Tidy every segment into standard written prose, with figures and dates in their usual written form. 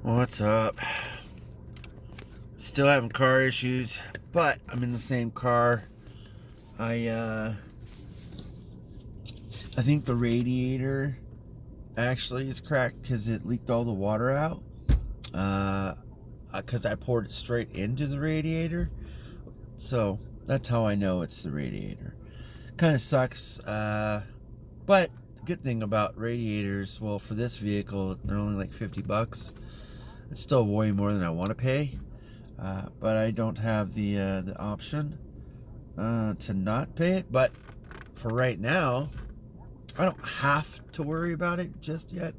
What's up? Still having car issues, but I'm in the same car. I think the radiator actually is cracked because it leaked all the water out. Because I poured it straight into the radiator, so that's how I know it's the radiator. Kind of sucks, but the good thing about radiators, well, for this vehicle, they're only like $50. It's still way more than I want to pay. But I don't have the option to not pay it. But for right now, I don't have to worry about it just yet.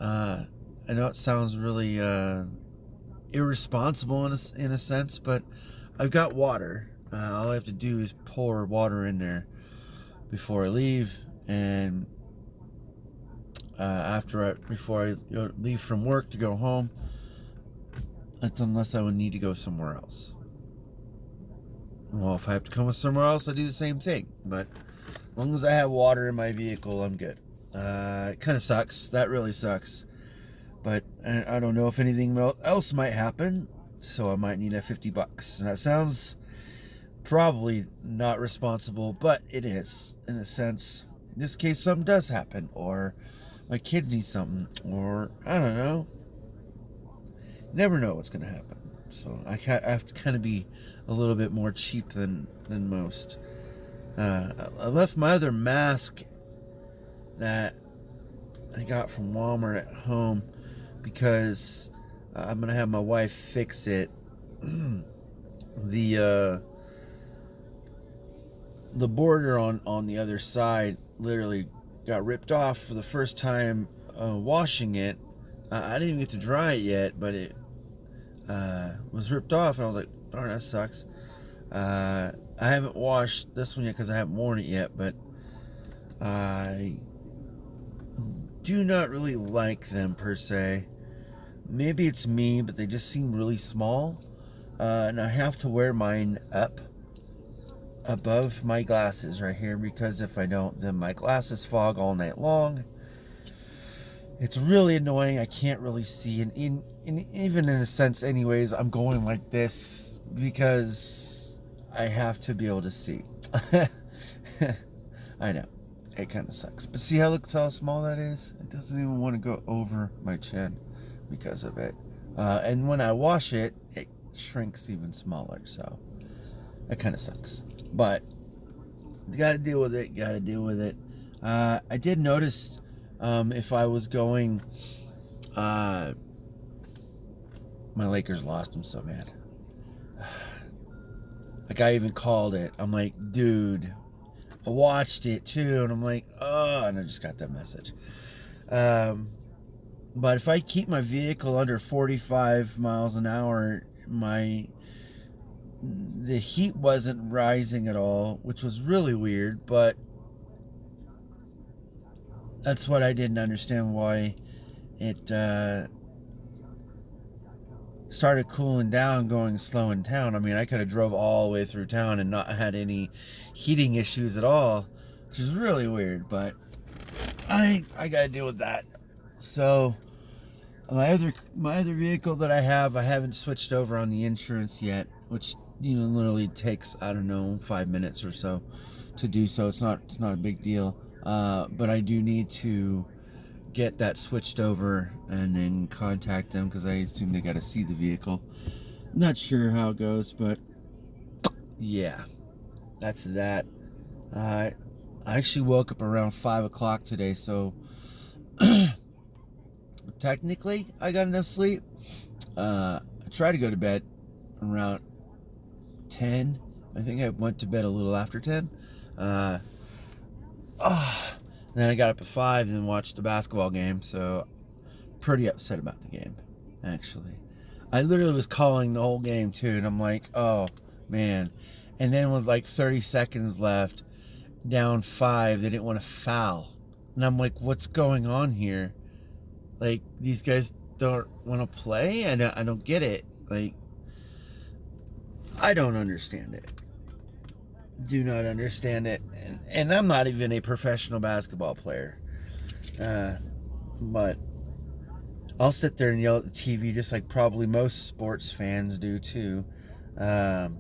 I know it sounds really irresponsible in a sense, but I've got water. All I have to do is pour water in there before I leave, and before I leave from work to go home. That's unless I would need to go somewhere else. Well, if I have to come somewhere else, I do the same thing. But as long as I have water in my vehicle, I'm good. It kind of sucks. That really sucks. But I don't know if anything else might happen, so I might need that $50. And that sounds probably not responsible, but it is, in a sense. In this case, something does happen, or my kids need something, or I don't know. Never know what's going to happen. So I have to kind of be a little bit more cheap than most. I left my other mask that I got from Walmart at home because I'm going to have my wife fix it. The border on the other side literally got ripped off for the first time washing it. I didn't even get to dry it yet, but it was ripped off, and I was like, darn, that sucks. I haven't washed this one yet because I haven't worn it yet, but I do not really like them per se. Maybe it's me, but they just seem really small, and I have to wear mine up above my glasses right here, because if I don't, then my glasses fog all night long. It's really annoying. I can't really see, and even in a sense anyways, I'm going like this because I have to be able to see. I know, it kind of sucks, but see how small that is? It doesn't even want to go over my chin because of it. And when I wash it, it shrinks even smaller, so that kind of sucks. But you gotta deal with it. I did notice if I was going, my Lakers lost. I'm so mad. Like, I even called it. I'm like, dude, I watched it too, and I'm like, oh, and I just got that message. But if I keep my vehicle under 45 miles an hour, the heat wasn't rising at all, which was really weird, but that's what I didn't understand, why it started cooling down, slowing down. I mean, I could have drove all the way through town and not had any heating issues at all, which is really weird, but I got to deal with that. So my other vehicle that I haven't switched over on the insurance yet, which literally takes, I don't know, 5 minutes or so to do so. It's not a big deal. But I do need to get that switched over and then contact them, because I assume they got to see the vehicle. Not sure how it goes, but yeah, that's that. I actually woke up around 5 o'clock today, so technically I got enough sleep. I tried to go to bed around 10. I think I went to bed a little after 10. Then I got up at 5 and watched the basketball game, so pretty upset about the game, actually. I literally was calling the whole game too, and I'm like, oh man. And then with like 30 seconds left, down 5, they didn't want to foul. And I'm like, what's going on here? Like, these guys don't want to play? I don't get it. Like, I don't understand it. Do not understand it. And I'm not even a professional basketball player. But I'll sit there and yell at the TV just like probably most sports fans do too. Um,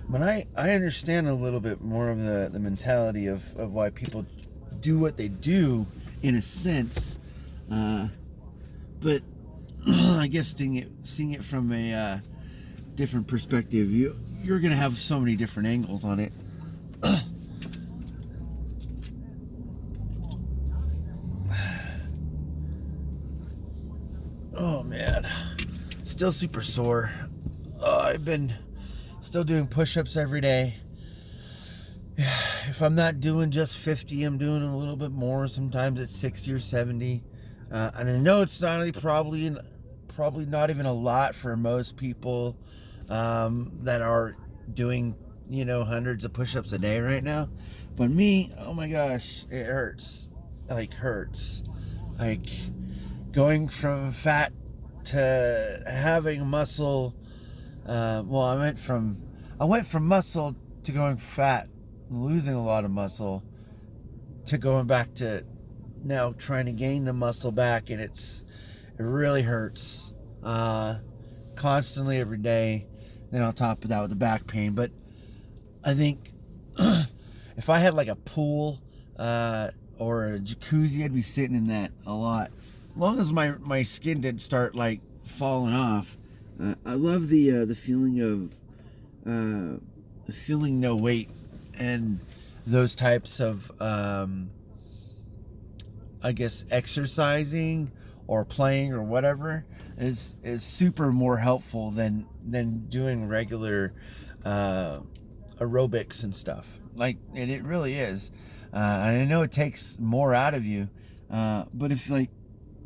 but I understand a little bit more of the mentality of why people do what they do in a sense. But I guess seeing it from a different perspective, you're gonna have so many different angles on it. Oh man, still super sore. I've been still doing push-ups every day. If I'm not doing just 50, I'm doing a little bit more. Sometimes it's 60 or 70. And I know it's not really probably not even a lot for most people that are doing, hundreds of push-ups a day right now. But me, oh my gosh, it hurts. Like hurts. Like going from fat to having muscle. Well, I went from muscle to going fat, losing a lot of muscle, to going back to now trying to gain the muscle back, and it really hurts constantly every day. Then on top of that with the back pain. But I think if I had like a pool or a jacuzzi, I'd be sitting in that a lot. As long as my skin didn't start like falling off. I love the feeling of feeling no weight, and those types of I guess exercising or playing or whatever is super more helpful than doing regular aerobics and stuff. Like, and it really is. And I know it takes more out of you, but if like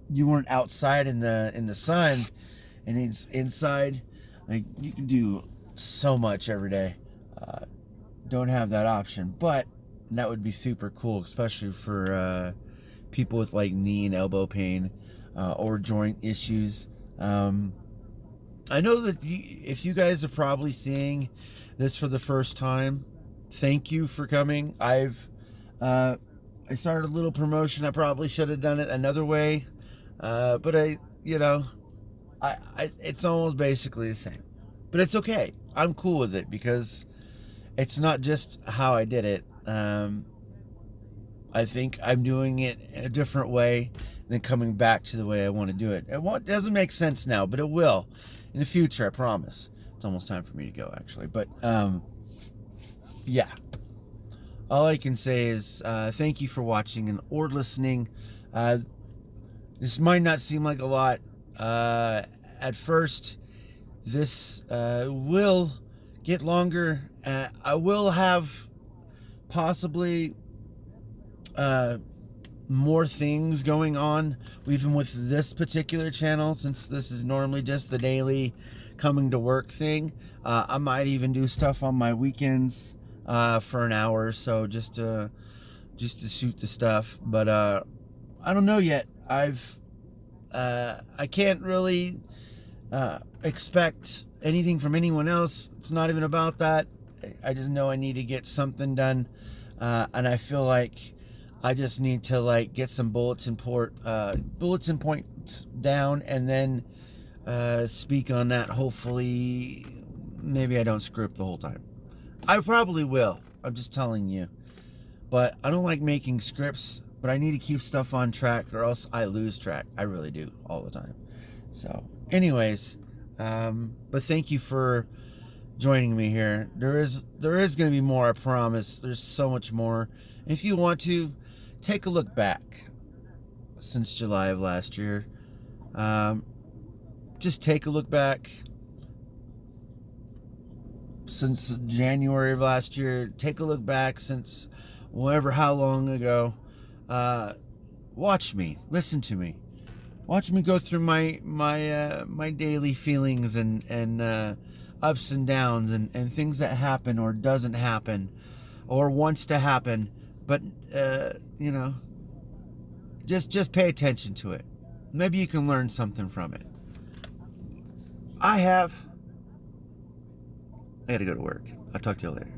you weren't outside in the sun and it's inside, like you can do so much every day. Don't have that option, but that would be super cool, especially for people with like knee and elbow pain or joint issues. I know that if you guys are probably seeing this for the first time, thank you for coming. I started a little promotion. I probably should have done it another way, but it's almost basically the same. But it's okay. I'm cool with it because it's not just how I did it. I think I'm doing it in a different way than coming back to the way I want to do it. It doesn't make sense now, but it will in the future, I promise. It's almost time for me to go, actually. But, yeah. All I can say is thank you for watching and or listening. This might not seem like a lot at first. This will get longer. I will have possibly more things going on even with this particular channel, since this is normally just the daily coming to work thing. I might even do stuff on my weekends for an hour or so just to shoot the stuff, but I don't know yet. I can't really expect anything from anyone else. It's not even about that. I just know I need to get something done, and I feel like I just need to like get some bulletin points down, and then speak on that. Hopefully, maybe I don't screw up the whole time. I probably will. I'm just telling you. But I don't like making scripts, but I need to keep stuff on track or else I lose track. I really do all the time. So anyways, but thank you for joining me here. There is going to be more, I promise. There's so much more. If you want to, take a look back since July of last year. Just take a look back since January of last year. Take a look back since how long ago. Watch me, listen to me, watch me go through my daily feelings and ups and downs and things that happen or doesn't happen or wants to happen, but just pay attention to it. Maybe you can learn something from it. I gotta go to work. I'll talk to you later.